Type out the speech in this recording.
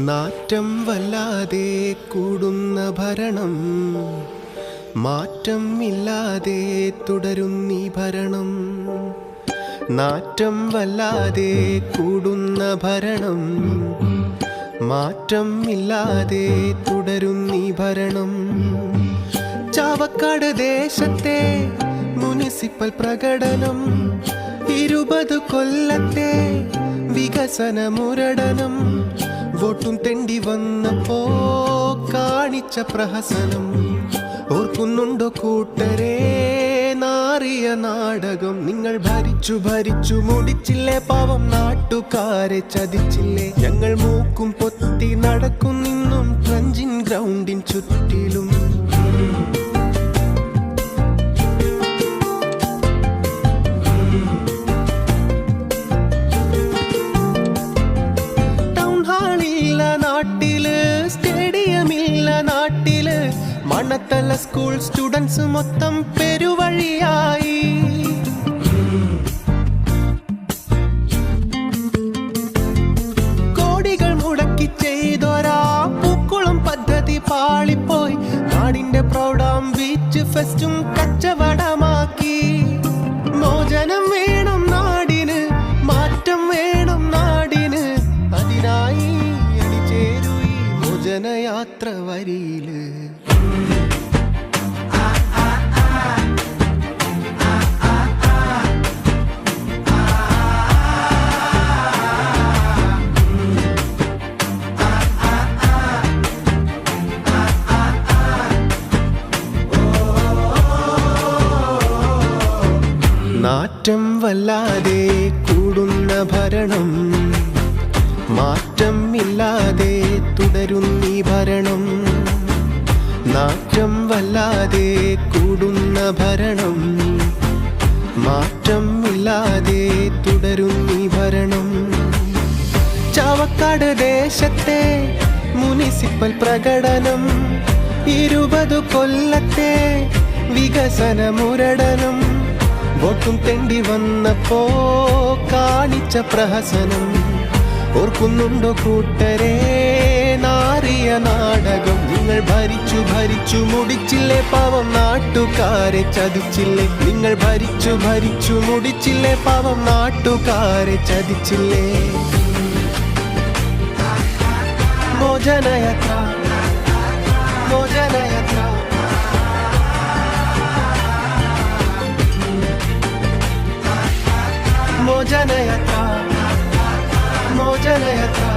നാറ്റം വല്ലാതെ കൂടുന്ന ഭരണം, മാറ്റം ഇല്ലാതെ തുടരുന്നീ ഭരണം. നാറ്റം വല്ലാതെ കൂടുന്ന ഭരണം, മാറ്റം ഇല്ലാതെ തുടരുന്നീ ഭരണം. ചാവക്കാട് ദേശത്തെ മുനിസിപ്പൽ പ്രകടനം, 20 കൊല്ലത്തെ വികസന മുരടനം. വോട്ടും തെണ്ടി വന്നപ്പോ കാണിച്ച പ്രഹസനം ഓർക്കുന്നുണ്ടോ കൂട്ടരെ? നാറിയ നാടകം നിങ്ങൾ ഭരിച്ചു ഭരിച്ചു മുടിച്ചില്ലേ? പാവം നാട്ടുകാരെ ചതിച്ചില്ലേ? ഞങ്ങൾ മൂക്കും പൊത്തി നടക്കും നിന്നും ട്രഞ്ചിൻ ഗ്രൗണ്ടിൻ ചുറ്റിലും. സ്റ്റേഡിയമില്ല നാട്ടില്, മണത്തല സ്കൂൾ സ്റ്റുഡൻസ് മൊത്തം പെരുവഴിയായി. കോടികൾ മുടക്കി ചെയ്തൊരാ പൂക്കുളം പദ്ധതി പാളിപ്പോയി. നാടിന്റെ പ്രൗഢാം ബീച്ച് ഫെസ്റ്റും കച്ചവടമാക്കി. മോചനം വേണം നാടിന്, മാറ്റം വേണം നാടിന്. അതിനായി ജനയാത്ര വരിയില്. നാറ്റം വല്ലാതെ കൂടുന്ന ഭരണം, മാറ്റം ഇല്ലാതെ തുടരുന്നീ ഭരണം. നാറ്റം വല്ലാതെ കൂടുന്ന ഭരണം, മാറ്റം ഇല്ലാതെ തുടരുന്നീ ഭരണം. ചാവക്കാട് ദേശത്തെ മുനിസിപ്പൽ പ്രകടനം, 20 കൊല്ലത്തെ വികസന മുരടനം. വോട്ടും തെണ്ടി വന്നപ്പോ കാണിച്ച പ്രഹസനം ഓർക്കുന്നുണ്ടോ കൂട്ടരെ? നാറിയ നാടകം നിങ്ങൾ ഭരിച്ചു ഭരിച്ചു മുടിച്ചില്ലേ? പാവം നാട്ടുകാരെ ചതിച്ചില്ലേ? നിങ്ങൾ ഭരിച്ചു ഭരിച്ചു മുടിച്ചില്ലേ? പാവം നാട്ടുകാരെ ചതിച്ചില്ലേ? മോചനയാത്ര, മോചനയാത്ര, മോചനയാത്ര, മോചനയാത്ര.